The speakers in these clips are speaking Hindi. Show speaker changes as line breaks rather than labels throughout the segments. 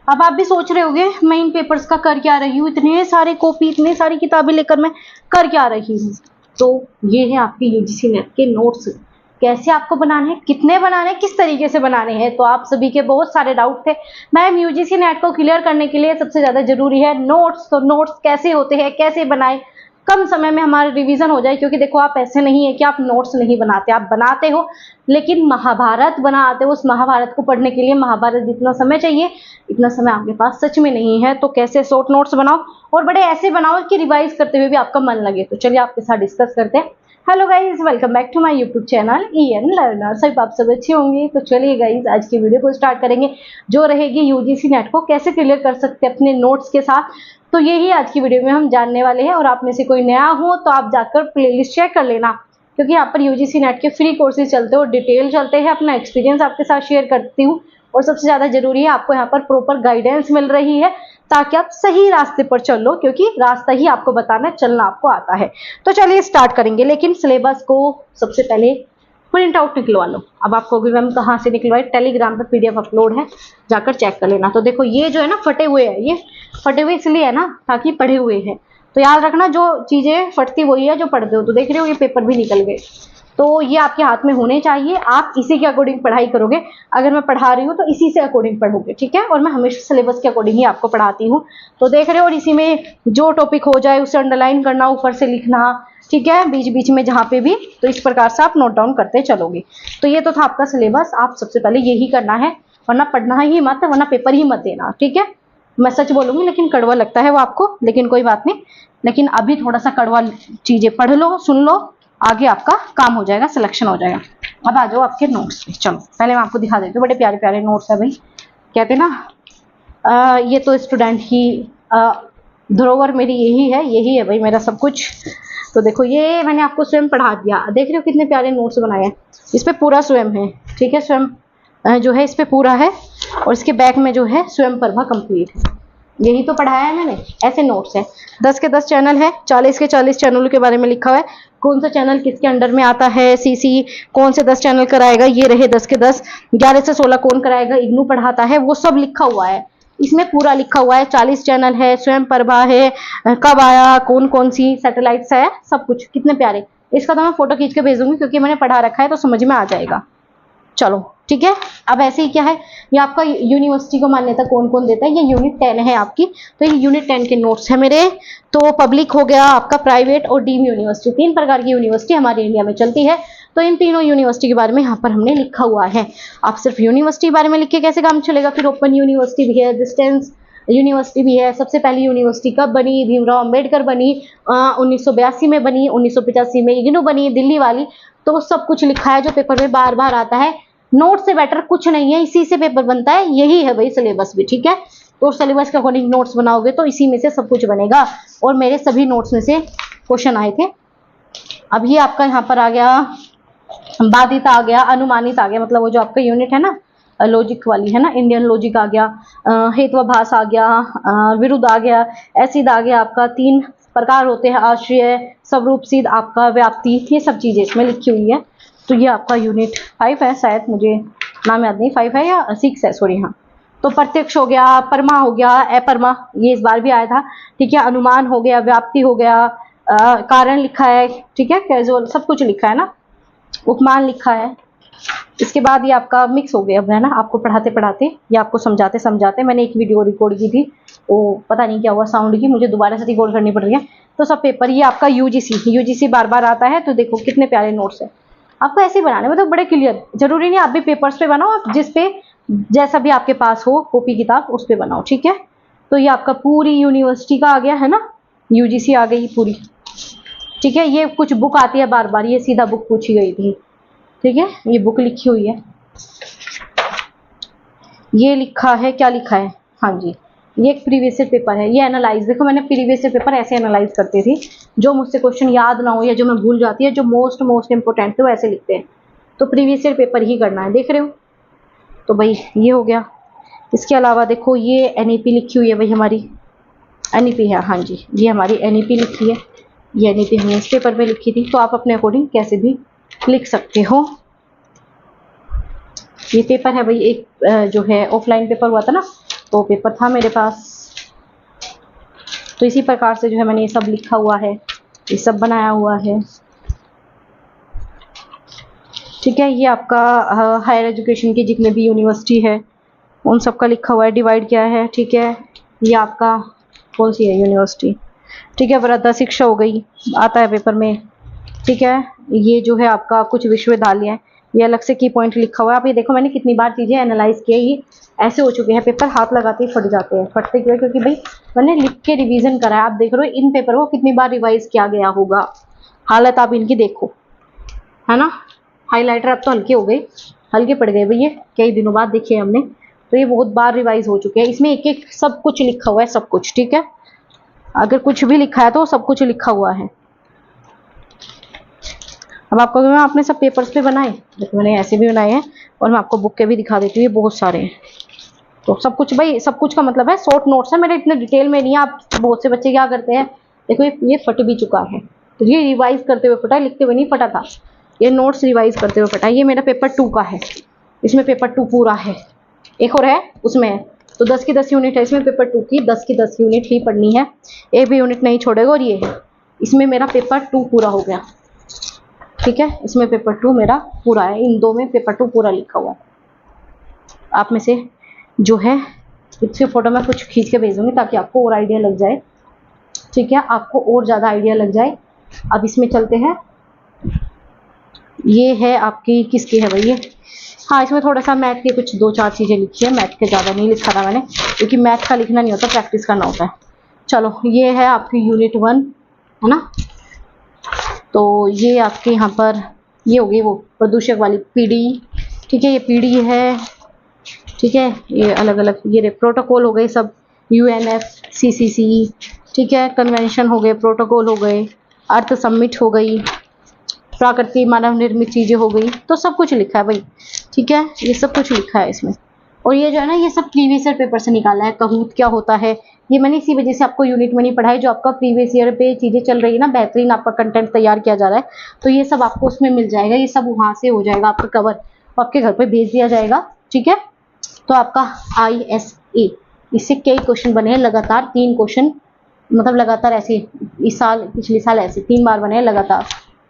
अब आप भी सोच रहे होंगे मैं इन पेपर्स का कर क्या रही हूँ, इतने सारे कॉपी इतनी सारी किताबें लेकर मैं कर क्या रही हूँ। तो ये है आपके यूजीसी नेट के नोट्स, कैसे आपको बनाने हैं, कितने बनाने हैं, किस तरीके से बनाने हैं। तो आप सभी के बहुत सारे डाउट थे मैम यूजीसी नेट को क्लियर करने के लिए सबसे ज्यादा जरूरी है नोट्स। तो नोट्स कैसे होते हैं, कैसे बनाए, कम समय में हमारा रिवीजन हो जाए। क्योंकि देखो आप ऐसे नहीं है कि आप नोट्स नहीं बनाते, आप बनाते हो, लेकिन महाभारत बनाते हो, उस महाभारत को पढ़ने के लिए महाभारत जितना समय चाहिए इतना समय आपके पास सच में नहीं है। तो कैसे शॉर्ट नोट्स बनाओ और बड़े ऐसे बनाओ कि रिवाइज करते हुए भी आपका मन लगे। तो चलिए आपके साथ डिस्कस करते हैं। Hello guys, welcome back to my YouTube channel EN learner. सब आप सब अच्छे होंगे। तो चलिए गाइज आज की वीडियो को स्टार्ट करेंगे, जो रहेगी यूजीसी नेट को कैसे क्लियर कर सकते हैं अपने नोट्स के साथ। तो यही आज की वीडियो में हम जानने वाले हैं। और आप में से कोई नया हो तो आप जाकर प्लेलिस्ट चेक कर लेना, क्योंकि यहाँ पर यूजीसी नेट के फ्री कोर्सेज चलते हैं और डिटेल चलते हैं। अपना एक्सपीरियंस आपके साथ शेयर करती हूँ और सबसे ज्यादा जरूरी है आपको यहाँ पर प्रॉपर गाइडेंस मिल रही है ताकि आप सही रास्ते पर चलो, क्योंकि रास्ता ही आपको बताना है, चलना आपको आता है। तो चलिए स्टार्ट करेंगे। लेकिन सिलेबस को सबसे पहले प्रिंट आउट निकलवा लो। अब आपको मैम कहाँ से निकलवाए, टेलीग्राम पर PDF अपलोड है, जाकर चेक कर लेना। तो देखो ये जो है ना फटे हुए है, ये फटे हुए इसलिए है ना ताकि पढ़े हुए हैं। तो याद रखना जो चीजें फटती वही है जो पढ़ते हो। तो देख रहे हो ये पेपर भी निकल गए। तो ये आपके हाथ में होने चाहिए, आप इसी के अकॉर्डिंग पढ़ाई करोगे। अगर मैं पढ़ा रही हूँ तो इसी से अकॉर्डिंग पढ़ोगे, ठीक है। और मैं हमेशा सिलेबस के अकॉर्डिंग ही आपको पढ़ाती हूँ। तो देख रहे हो, और इसी में जो टॉपिक हो जाए उसे अंडरलाइन करना, ऊपर से लिखना, ठीक है, बीच बीच में जहाँ पे भी। तो इस प्रकार से आप नोट डाउन करते चलोगे। तो ये तो था आपका सिलेबस, आप सबसे पहले यही करना है, वरना पढ़ना ही मत, वरना पेपर ही मत देना, ठीक है। मैं सच बोलूंगी लेकिन कड़वा लगता है वो आपको, लेकिन कोई बात नहीं। लेकिन अभी थोड़ा सा कड़वा चीजें पढ़ लो, सुन लो, आगे आपका काम हो जाएगा, सिलेक्शन हो जाएगा। अब आ जाओ आपके नोट्स पे। चलो पहले मैं आपको दिखा देती हूँ, बड़े प्यारे प्यारे नोट्स है भाई। कहते ना ये तो स्टूडेंट की धरोहर मेरी यही है भाई मेरा सब कुछ। तो देखो ये मैंने आपको स्वयं पढ़ा दिया, देख रहे हो कितने प्यारे नोट्स बनाए हैं। इस पे पूरा स्वयं है, ठीक है, स्वयं जो है इस पे पूरा है। और इसके बैक में जो है स्वयं प्रभा कंप्लीट है, यही तो पढ़ाया है मैंने। ऐसे नोट्स है, 10 के 10 चैनल है, 40 के 40 चैनलों के बारे में लिखा हुआ है, कौन सा चैनल किसके अंडर में आता है, CC कौन से 10 चैनल कराएगा, ये रहे 10 के 10, 11 से 16 कौन कराएगा, इग्नू पढ़ाता है, वो सब लिखा हुआ है। इसमें पूरा लिखा हुआ है, 40 चैनल है, स्वयं प्रभा है, कब आया, कौन कौन सी सैटेलाइट्स है, सब कुछ। कितने प्यारे। इसका तो मैं फोटो खींच के भेजूंगी क्योंकि मैंने पढ़ा रखा है तो समझ में आ जाएगा। चलो ठीक है। अब ऐसे ही क्या है, ये आपका यूनिवर्सिटी को मान्यता कौन कौन देता है, ये यूनिट 10 है आपकी। तो ये यूनिट 10 के नोट्स है मेरे। तो पब्लिक हो गया आपका, प्राइवेट और डीम यूनिवर्सिटी, 3 प्रकार की यूनिवर्सिटी हमारे इंडिया में चलती है। तो इन तीनों यूनिवर्सिटी के बारे में यहाँ पर हमने लिखा हुआ है। आप सिर्फ यूनिवर्सिटी के बारे में लिख के कैसे काम चलेगा, फिर ओपन यूनिवर्सिटी भी है, डिस्टेंस यूनिवर्सिटी भी है। सबसे पहली यूनिवर्सिटी कब बनी, भीमराव अंबेडकर बनी, 1982 में बनी, 1985 में इग्नू बनी दिल्ली वाली। तो सब कुछ लिखा है जो पेपर में बार बार आता है। नोट से बेटर कुछ नहीं है, इसी से पेपर बनता है, यही है भाई सिलेबस भी, ठीक है। तो सिलेबस के अकॉर्डिंग नोट्स बनाओगे तो इसी में से सब कुछ बनेगा। और मेरे सभी नोट्स में से क्वेश्चन आए थे। अब ये आपका यहाँ पर आ गया बाधित आ गया, अनुमानित आ गया, मतलब वो जो आपका यूनिट है ना लॉजिक वाली है ना, इंडियन लॉजिक आ गया, हेत्वाभास आ गया, विरुद्ध आ गया, एसिड आ गया। आपका 3 प्रकार होते हैं, आश्रय, स्वरूप सिद्ध, आपका व्याप्ति, ये सब चीजें इसमें लिखी हुई है। तो ये आपका यूनिट 5 है, शायद मुझे नाम याद नहीं, 5 है या 6 है, सॉरी। हाँ, तो प्रत्यक्ष हो गया, परमा हो गया, अपरमा, ये इस बार भी आया था, ठीक है। अनुमान हो गया, व्याप्ति हो गया, कारण लिखा है, ठीक है, कैजुअल सब कुछ लिखा है ना, उपमान लिखा है। इसके बाद ये आपका मिक्स हो गया है ना, आपको पढ़ाते पढ़ाते या आपको समझाते समझाते मैंने एक वीडियो रिकॉर्ड की थी, वो पता नहीं क्या हुआ साउंड की, मुझे दोबारा से रिकॉर्ड करनी पड़ रही है। तो सब पेपर ये आपका यूजीसी बार बार आता है। तो देखो कितने प्यारे नोट्स है, आपको ऐसे बनाने मतलब बड़े क्लियर। जरूरी नहीं आप भी पेपर्स पे बनाओ, आप जिस पे जैसा भी आपके पास हो कॉपी किताब उस पे बनाओ, ठीक है। तो ये आपका पूरी यूनिवर्सिटी का आ गया है ना, यूजीसी आ गई पूरी, ठीक है। ये कुछ बुक आती है बार बार, ये सीधा बुक पूछी गई थी, ठीक है, ये बुक लिखी हुई है। ये लिखा है, क्या लिखा है, हाँ जी, ये एक प्रीवियस ईयर पेपर है। ये एनालाइज, देखो मैंने प्रीवियस ईयर पेपर ऐसे एनालाइज करती थी, जो मुझसे क्वेश्चन याद ना हो या जो मैं भूल जाती है, जो मोस्ट इंपोर्टेंट थे वो ऐसे लिखते हैं। तो प्रीवियस ईयर पेपर ही करना है, देख रहे हो। तो भाई ये हो गया। इसके अलावा देखो ये NEP लिखी हुई है भाई, हमारी NEP है, हाँ जी, ये हमारी NEP लिखी है। ये NEP हमने इस पेपर पे लिखी थी। तो आप अपने अकॉर्डिंग कैसे भी लिख सकते हो। ये पेपर है भाई, एक जो है ऑफलाइन पेपर हुआ था ना, तो पेपर था मेरे पास। तो इसी प्रकार से जो है मैंने ये सब लिखा हुआ है, ये सब बनाया हुआ है। ठीक है, ये आपका हायर एजुकेशन की जितने भी यूनिवर्सिटी है उन सब का लिखा हुआ है, डिवाइड किया है। ठीक है, ये आपका कौन सी है यूनिवर्सिटी, ठीक है, वृद्धा शिक्षा हो गई, आता है पेपर में। ठीक है, ये जो है आपका कुछ विश्वविद्यालय है, ये अलग से की पॉइंट लिखा हुआ है। आप ये देखो मैंने कितनी बार चीज़ें एनालाइज की है, ये ऐसे हो चुके हैं पेपर हाथ लगाते ही फट जाते हैं। फटते क्यों? क्योंकि भाई मैंने लिख के रिवीजन करा है। आप देख रहे हो इन पेपर को कितनी बार रिवाइज किया गया होगा। हालत आप इनकी देखो, है ना। हाइलाइटर अब तो हल्के हो गए, हल्के पड़ गए भैया, कई दिनों बाद देखे हमने, तो ये बहुत बार रिवाइज हो चुके हैं। इसमें एक एक सब कुछ लिखा हुआ है, सब कुछ। ठीक है, अगर कुछ भी लिखा है तो सब कुछ लिखा हुआ है। अब आपको मैं आपने सब पेपर्स पे बनाए, देखो मैंने ऐसे भी बनाए हैं, और मैं आपको बुक के भी दिखा देती हूँ, ये बहुत सारे हैं। तो सब कुछ भाई, सब कुछ का मतलब है शॉर्ट नोट्स है मेरे, इतने डिटेल में नहीं है। आप बहुत से बच्चे क्या करते हैं, देखो ये फट भी चुका है, तो ये रिवाइज करते हुए फटा, लिखते हुए नहीं फटा था, ये नोट्स रिवाइज करते हुए फटा। ये मेरा पेपर 2 का है, इसमें पेपर 2 पूरा है, एक और है उसमें है। तो 10 की 10 यूनिट है इसमें, पेपर 2 की 10 की 10 यूनिट ही पढ़नी है, एक भी यूनिट नहीं छोड़ेगा। और ये है, इसमें मेरा पेपर 2 पूरा हो गया। ठीक है, इसमें पेपर 2 मेरा पूरा है, इन दो में पेपर 2 पूरा लिखा हुआ है। आप में से जो है इसकी फोटो मैं कुछ खींच के भेजूंगी ताकि आपको और आइडिया लग जाए। ठीक है, आपको और ज़्यादा आइडिया लग जाए। अब इसमें चलते हैं, ये है आपकी किसकी है भाई ये, हाँ इसमें थोड़ा सा मैथ की कुछ 2-4 चीज़ें लिखी है, मैथ के ज़्यादा नहीं लिखा था मैंने, क्योंकि मैथ का लिखना नहीं होता, प्रैक्टिस करना होता है। चलो, ये है आपकी यूनिट 1, है ना। तो ये आपके यहाँ पर ये हो गई वो प्रदूषक वाली पीडी। ठीक है, ये पीडी है। ठीक है, ये अलग अलग ये प्रोटोकॉल हो गए सब, UNFCCC। ठीक है, कन्वेंशन हो गए, प्रोटोकॉल हो गए, अर्थ समिट हो गई, प्राकृतिक मानव निर्मित चीज़ें हो गई। तो सब कुछ लिखा है भाई। ठीक है, ये सब कुछ लिखा है इसमें। और ये जो है ना, ये सब प्रीवियस ईयर पेपर से निकाला है। कहूत क्या होता है ये मैंने इसी वजह से आपको यूनिट में नहीं पढ़ाई, जो आपका प्रीवियस ईयर पे चीज़ें चल रही है ना, बेहतरीन आपका कंटेंट तैयार किया जा रहा है, तो ये सब आपको उसमें मिल जाएगा, ये सब वहाँ से हो जाएगा आपका कवर, आपके घर पर भेज दिया जाएगा। ठीक है, तो आपका ISA, इससे कई क्वेश्चन बने हैं लगातार, 3 क्वेश्चन, मतलब लगातार ऐसे इस साल पिछले साल ऐसे 3 बार बने हैं लगातार,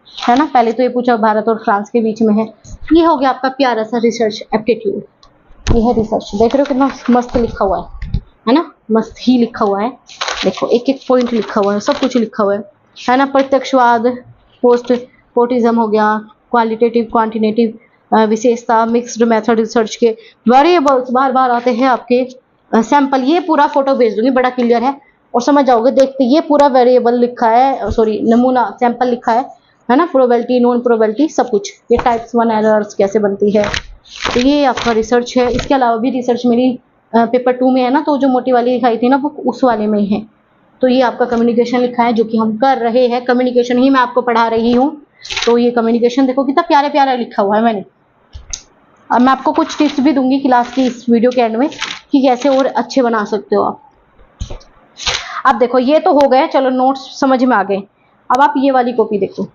है ना। पहले तो ये पूछा भारत और फ्रांस के बीच में है। ये हो गया आपका प्यारा सा रिसर्च एप्टीट्यूड, ये है रिसर्च। देख रहे हो कितना मस्त लिखा हुआ है ना, मस्त ही लिखा हुआ है। देखो एक एक पॉइंट लिखा हुआ है, सब कुछ लिखा हुआ है ना। प्रत्यक्षवाद, पोस्ट पोटिज्म हो गया, क्वालिटेटिव क्वांटिटेटिव विशेषता, मिक्स्ड मेथड रिसर्च के वेरिएबल्स बार बार आते हैं आपके, सैंपल। ये पूरा फोटो भेज दूंगी, बड़ा क्लियर है और समझ जाओगे देखते। ये पूरा वेरिएबल लिखा है, सॉरी नमूना सैंपल लिखा है ना, प्रोबेबिलिटी नॉन प्रोबेबिलिटी सब कुछ। ये टाइप्स 1 एरर्स कैसे बनती है, तो ये आपका रिसर्च है। इसके अलावा भी रिसर्च मेरी पेपर 2 में है ना, तो जो मोटी वाली दिखाई थी ना वो उस वाले में ही है। तो ये आपका कम्युनिकेशन लिखा है, जो कि हम कर रहे हैं, कम्युनिकेशन ही मैं आपको पढ़ा रही हूँ। तो ये कम्युनिकेशन देखो कितना प्यारे प्यारा लिखा हुआ है मैंने। अब मैं आपको कुछ टिप्स भी दूंगी क्लास की इस वीडियो के एंड में कि कैसे और अच्छे बना सकते हो आप। अब देखो ये तो हो गए, चलो नोट्स समझ में आ गए। अब आप ये वाली कॉपी देखो,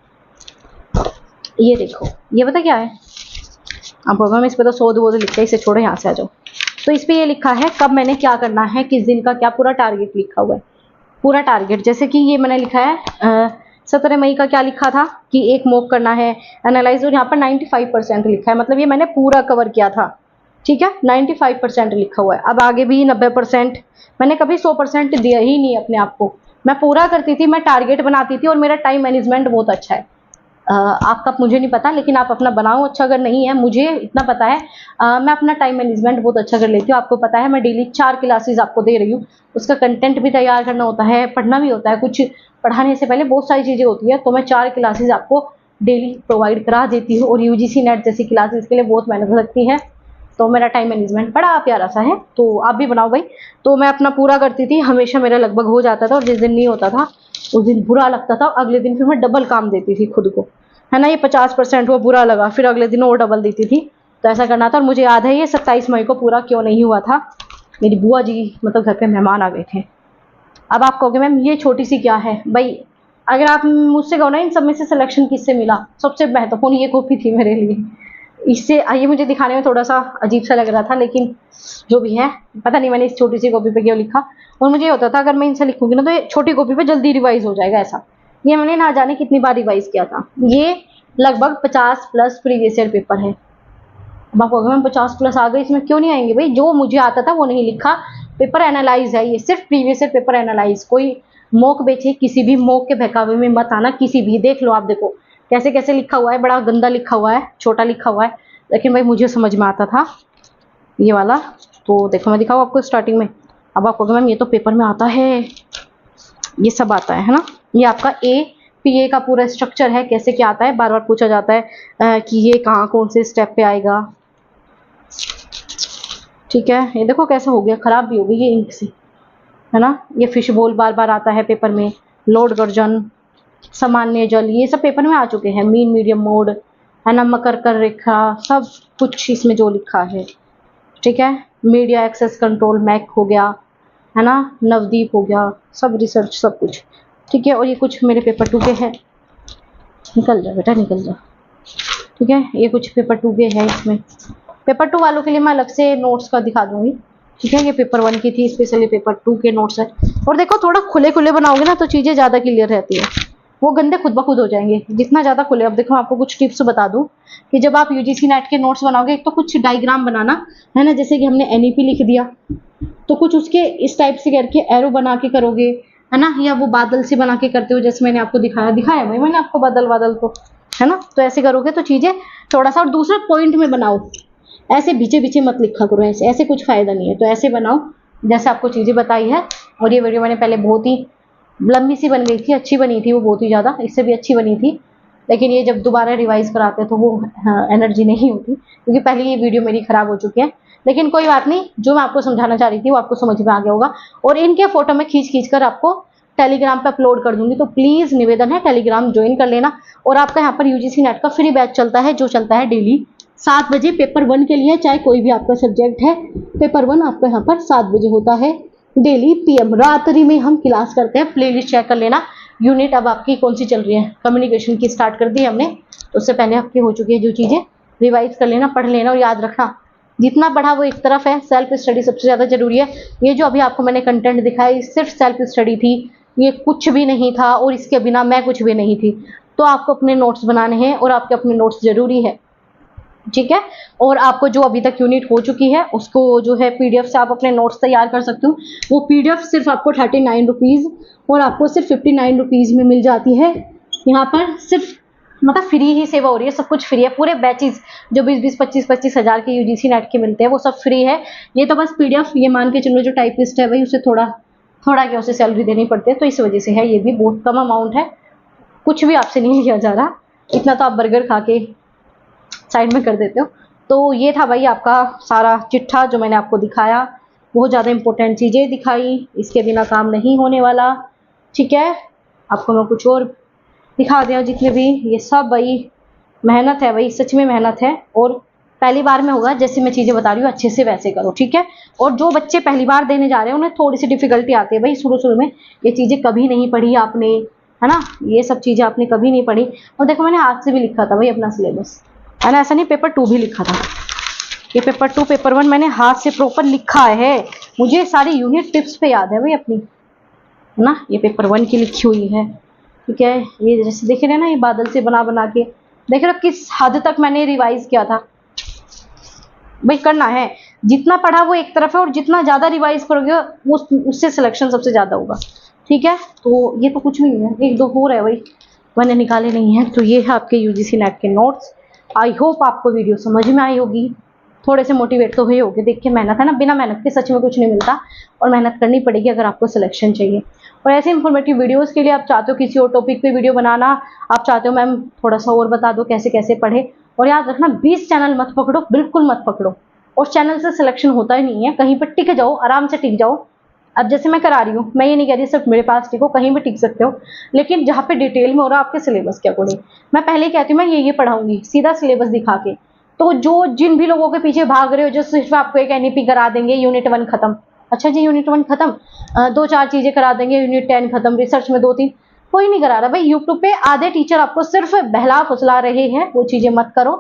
ये देखो, ये पता क्या है, अब हम इस पे तो 100-200 लिखते हैं, इसे छोड़ो, यहाँ से आ जाओ। तो इस पे ये लिखा है कब मैंने क्या करना है, किस दिन का क्या, पूरा टारगेट लिखा हुआ है, पूरा टारगेट। जैसे कि ये मैंने लिखा है 17 मई का क्या लिखा था कि एक मॉक करना है, एनालाइज, और यहाँ पर 95% लिखा है, मतलब ये मैंने पूरा कवर किया था। ठीक है, 95% लिखा हुआ है। अब आगे भी 90%, मैंने कभी 100% दिया ही नहीं अपने आप को, मैं पूरा करती थी, मैं टारगेट बनाती थी, और मेरा टाइम मैनेजमेंट बहुत अच्छा है। आपका मुझे नहीं पता, लेकिन आप अपना बनाओ अच्छा, अगर नहीं है मुझे इतना पता है, मैं अपना टाइम मैनेजमेंट बहुत अच्छा कर लेती हूँ। आपको पता है मैं डेली 4 क्लासेस आपको दे रही हूँ, उसका कंटेंट भी तैयार करना होता है, पढ़ना भी होता है, कुछ पढ़ाने से पहले बहुत सारी चीज़ें होती है, तो मैं 4 क्लासेस आपको डेली प्रोवाइड करा देती हूँ। और UGC नेट जैसी क्लासेस के लिए बहुत मेहनत लगती है, तो मेरा टाइम मैनेजमेंट बड़ा प्यारा सा है, तो आप भी बनाओ भाई। तो मैं अपना पूरा करती थी, हमेशा मेरा लगभग हो जाता था, और जिस दिन नहीं होता था उस दिन बुरा लगता था, अगले दिन फिर मैं डबल काम देती थी खुद को, है ना। ये 50% हुआ, बुरा लगा, फिर अगले दिन और डबल देती थी, तो ऐसा करना था। और मुझे याद है ये 27 मई को पूरा क्यों नहीं हुआ था, मेरी बुआ जी मतलब घर पे मेहमान आ गए थे। अब आप कहोगे मैम ये छोटी सी क्या है भाई, अगर आप मुझसे कहो ना इन सब में से सिलेक्शन किससे मिला, सबसे महत्वपूर्ण ये कॉपी थी मेरे लिए। इससे ये मुझे दिखाने में थोड़ा सा अजीब सा लग रहा था, लेकिन जो भी है, पता नहीं मैंने इस छोटी सी कॉपी पे क्यों लिखा। और मुझे ये होता था अगर मैं इनसे लिखूंगी ना तो ये छोटी कॉपी पे जल्दी रिवाइज हो जाएगा ऐसा। ये मैंने ना जाने कितनी बार रिवाइज किया था। ये लगभग 50 प्लस प्रीवियस ईयर पेपर है। अब आपको अगर 50 प्लस आ गए, इसमें क्यों नहीं आएंगे भाई? जो मुझे आता था वो नहीं लिखा। पेपर एनालाइज है ये, सिर्फ प्रीवियस ईयर पेपर एनालाइज। कोई मॉक बेचे, किसी भी मॉक के बहकावे में मत आना किसी भी। देख लो आप, देखो कैसे कैसे लिखा हुआ है, बड़ा गंदा लिखा हुआ है, छोटा लिखा हुआ है, लेकिन भाई मुझे समझ में आता था ये वाला। तो देखो मैं दिखाऊँ आपको स्टार्टिंग में। अब आपको मैम ये तो पेपर में आता है, ये सब आता है ना। ये आपका APA का पूरा स्ट्रक्चर है, कैसे क्या आता है, बार बार पूछा जाता है कि ये कहाँ कौन से स्टेप पे आएगा। ठीक है, ये देखो कैसे हो गया, खराब भी हो गई ये इंक से, है ना। ये फिश बोल बार बार आता है पेपर में, लोड गर्जन, सामान्य जल, ये सब पेपर में आ चुके हैं। मीन मीडियम मोड, है ना, मकर कर रेखा, सब कुछ इसमें जो लिखा है। ठीक है, मीडिया एक्सेस कंट्रोल मैक हो गया, है ना, नवदीप हो गया, सब रिसर्च सब कुछ। ठीक है, और ये कुछ मेरे पेपर 2 के हैं। निकल जा बेटा निकल जा। ठीक है, ये कुछ पेपर 2 के हैं। इसमें पेपर 2 वालों के लिए मैं अलग से नोट्स का दिखा दूंगी। ठीक है, ये पेपर 1 की थी, स्पेशली पेपर 2 के नोट्स है। और देखो थोड़ा खुले खुले बनाओगे ना तो चीज़ें ज़्यादा क्लियर रहती है, वो गंदे खुद ब खुद हो जाएंगे जितना ज़्यादा खुले। अब देखो आपको कुछ टिप्स बता दूं कि जब आप UGC नेट के नोट्स बनाओगे, एक तो कुछ डायग्राम बनाना, है ना, जैसे कि हमने NEP लिख दिया तो कुछ उसके इस टाइप से करके एरो बना के करोगे, है ना, या वो बादल से बना के करते हो जैसे मैंने आपको दिखाया भाई मैंने आपको बादल बादल को, है ना। तो ऐसे करोगे तो चीज़ें थोड़ा सा। और दूसरा पॉइंट में बनाओ, ऐसे बीचे बीचे मत लिखा करो, ऐसे ऐसे कुछ फायदा नहीं है। तो ऐसे बनाओ जैसे आपको चीज़ें बताई है। और ये वीडियो मैंने पहले बहुत ही लंबी सी बन गई थी, अच्छी बनी थी वो, बहुत ही ज़्यादा, इससे भी अच्छी बनी थी, लेकिन ये जब दोबारा रिवाइज कराते हैं तो वो एनर्जी नहीं होती, क्योंकि पहले ये वीडियो मेरी ख़राब हो चुकी है। लेकिन कोई बात नहीं, जो मैं आपको समझाना चाह रही थी वो आपको समझ में आ गया होगा। और इनके फोटो में खींच खींच कर आपको टेलीग्राम पे अपलोड कर दूंगी, तो प्लीज़ निवेदन है टेलीग्राम ज्वाइन कर लेना। और आपका यहाँ पर UGC नेट का फ्री बैच चलता है, जो चलता है डेली 7 बजे पेपर 1 के लिए, चाहे कोई भी आपका सब्जेक्ट है। पेपर 1 आपका यहाँ पर 7 बजे होता है डेली PM, रात्रि में हम क्लास करते हैं। प्लेलिस्ट चेक कर लेना। यूनिट अब आपकी कौन सी चल रही है, कम्युनिकेशन की स्टार्ट कर दी हमने, तो उससे पहले आपकी हो चुकी है जो चीज़ें, रिवाइज कर लेना, पढ़ लेना। और याद रखना जितना पढ़ा वो एक तरफ है, सेल्फ स्टडी सबसे ज़्यादा जरूरी है। ये जो अभी आपको मैंने कंटेंट दिखाया सिर्फ सेल्फ स्टडी थी, ये कुछ भी नहीं था, और इसके बिना मैं कुछ भी नहीं थी। तो आपको अपने नोट्स बनाने हैं और आपके अपने नोट्स जरूरी है। ठीक है, और आपको जो अभी तक यूनिट हो चुकी है उसको जो है PDF से आप अपने नोट्स तैयार कर सकते हो। वो PDF सिर्फ आपको 39 रुपीज़ और आपको सिर्फ 59 रुपीज़ में मिल जाती है। यहाँ पर सिर्फ मतलब फ्री ही सेवा हो रही है, सब कुछ फ्री है। पूरे बैचेस जो 20-20, 25-25 हज़ार के UGC नेट के मिलते हैं वो सब फ्री है। ये तो बस PDF, ये मान के चलो जो टाइपिस्ट है भाई उसे थोड़ा थोड़ा क्या उसे सैलरी देनी पड़ती है, तो इस वजह से है। ये भी बहुत कम अमाउंट है, कुछ भी आपसे नहीं लिया जा रहा, इतना तो आप बर्गर खा के साइड में कर देते हो। तो ये था भाई आपका सारा चिट्ठा जो मैंने आपको दिखाया, बहुत ज़्यादा इंपॉर्टेंट चीज़ें दिखाई, इसके बिना काम नहीं होने वाला। ठीक है, आपको मैं कुछ और दिखा दिया, जितने भी ये सब भाई मेहनत है, भाई सच में मेहनत है। और पहली बार में होगा, जैसे मैं चीज़ें बता रही हूँ अच्छे से वैसे करो। ठीक है, और जो बच्चे पहली बार देने जा रहे हैं उन्हें थोड़ी सी डिफिकल्टी आती है भाई शुरू शुरू में, ये चीज़ें कभी नहीं पढ़ी आपने, है ना, ये सब चीज़ें आपने कभी नहीं पढ़ी। और देखो मैंने हाथ से भी लिखा था भाई अपना सिलेबस, है ना, ऐसा नहीं पेपर 2 भी लिखा था। ये पेपर 2 पेपर 1 मैंने हाथ से प्रॉपर लिखा है, मुझे सारी यूनिट टिप्स पे याद है भाई अपनी, है ना। ये पेपर 1 की लिखी हुई है। ठीक है, ये जैसे देख रहे हैं ना, ये बादल से बना बना के देख रहे हो किस हद तक मैंने रिवाइज किया था। भाई करना है, जितना पढ़ा वो एक तरफ है, और जितना ज़्यादा रिवाइज करोगे उससे सिलेक्शन सबसे ज़्यादा होगा। ठीक है, तो ये तो कुछ नहीं है, 1-2 हो रहा है भाई, मैंने निकाले नहीं है। तो ये है आपके UGC नेट के नोट्स। आई होप आपको वीडियो समझ में आई होगी, थोड़े से मोटिवेट तो हुए होगे देख के। मेहनत है ना, बिना मेहनत के सच में कुछ नहीं मिलता, और मेहनत करनी पड़ेगी अगर आपको सिलेक्शन चाहिए। और ऐसे इंफॉर्मेटिव वीडियोस के लिए आप चाहते हो किसी और टॉपिक पे वीडियो बनाना, आप चाहते हो मैम थोड़ा सा और बता दो कैसे कैसे पढ़े, और याद रखना 20 चैनल मत पकड़ो, बिल्कुल मत पकड़ो। और चैनल से सिलेक्शन होता ही नहीं है, कहीं पर टिक जाओ, आराम से टिक जाओ। अब जैसे मैं करा रही हूँ, मैं ये नहीं कह रही सिर्फ मेरे पास टिको, कहीं भी टिक सकते हो, लेकिन जहाँ पे डिटेल में हो रहा है आपके सिलेबस के अकॉर्डिंग। मैं पहले ही कहती हूँ मैं ये पढ़ाऊंगी सीधा सिलेबस दिखा के। तो जो जिन भी लोगों के पीछे भाग रहे हो, जो सिर्फ आपको एक NEP करा देंगे, यूनिट 1 खत्म, अच्छा जी यूनिट 1 खत्म, 2-4 चीजें करा देंगे, यूनिट 10 खत्म, रिसर्च में 2-3, कोई नहीं करा रहा भाई। यूट्यूब पे आधे टीचर आपको सिर्फ बहला फुसला रहे हैं, वो चीजें मत करो।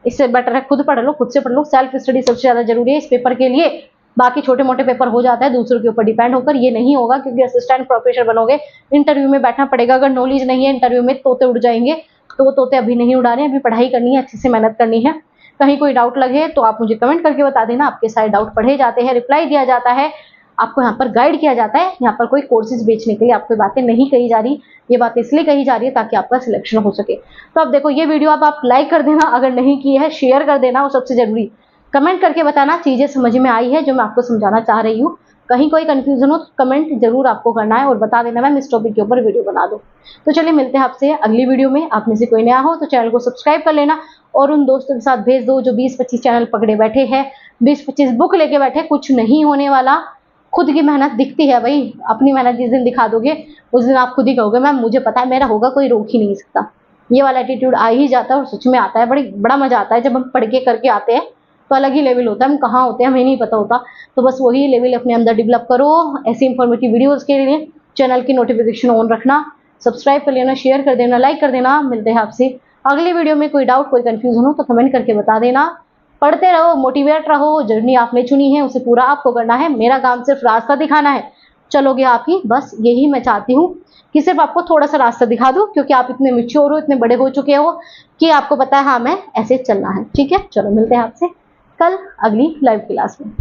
इससे बेटर है खुद पढ़ लो, खुद से पढ़ लो। सेल्फ स्टडी सबसे ज्यादा जरूरी है इस पेपर के लिए। बाकी छोटे मोटे पेपर हो जाता है दूसरों के ऊपर डिपेंड होकर, ये नहीं होगा क्योंकि असिस्टेंट प्रोफेसर बनोगे, इंटरव्यू में बैठना पड़ेगा। अगर नॉलेज नहीं है इंटरव्यू में तोते उड़ जाएंगे, तो वो तोते अभी नहीं उड़ा रहे हैं, अभी पढ़ाई करनी है, अच्छे से मेहनत करनी है। कहीं कोई डाउट लगे तो आप मुझे कमेंट करके बता देना, आपके सारे डाउट पढ़े जाते हैं, रिप्लाई दिया जाता है, आपको यहाँ पर गाइड किया जाता है। यहाँ पर कोई कोर्सेज बेचने के लिए आपको बातें नहीं कही जा रही, ये बात इसलिए कही जा रही है ताकि आपका सिलेक्शन हो सके। तो अब देखो ये वीडियो आप लाइक कर देना, अगर नहीं की है शेयर कर देना, और सबसे जरूरी कमेंट करके बताना चीजें समझ में आई है जो मैं आपको समझाना चाह रही हूँ। कहीं कोई कंफ्यूजन हो तो कमेंट जरूर आपको करना है और बता देना, मैं इस टॉपिक के ऊपर वीडियो बना दूं। तो चलिए मिलते हैं आपसे अगली वीडियो में। आप में से कोई नया हो तो चैनल को सब्सक्राइब कर लेना और उन दोस्तों के साथ भेज दो जो 20-25 चैनल पकड़े बैठे हैं, 20-25 बुक लेके बैठे। कुछ नहीं होने वाला, खुद की मेहनत दिखती है भाई। अपनी मेहनत जिस दिन दिखा दोगे उस दिन आप खुद ही कहोगे मैम मुझे पता है मेरा होगा, कोई रोक ही नहीं सकता। ये वाला एटीट्यूड आ ही जाता है और सच में आता है, बड़ा मजा आता है जब हम पढ़ के करके आते हैं, तो अलग ही लेवल होता है। हम कहाँ होते हैं हमें नहीं पता होता, तो बस वही लेवल अपने अंदर डेवलप करो। ऐसी इंफॉर्मेटिव वीडियोस के लिए चैनल की नोटिफिकेशन ऑन रखना, सब्सक्राइब कर लेना, शेयर कर देना, लाइक कर देना। मिलते हैं आपसे अगली वीडियो में। कोई डाउट कोई कंफ्यूजन हो तो कमेंट करके बता देना। पढ़ते रहो, मोटिवेट रहो, जर्नी आपने चुनी है उसे पूरा आपको करना है, मेरा काम सिर्फ रास्ता दिखाना है, चलोगे आप ही। बस यही मैं चाहती हूँ कि सिर्फ आपको थोड़ा सा रास्ता दिखा दूं, क्योंकि आप इतने मैच्योर हो, इतने बड़े हो चुके हो कि आपको पता है हाँ मैं ऐसे चलना है। ठीक है, चलो मिलते हैं आपसे कल अगली लाइव क्लास में।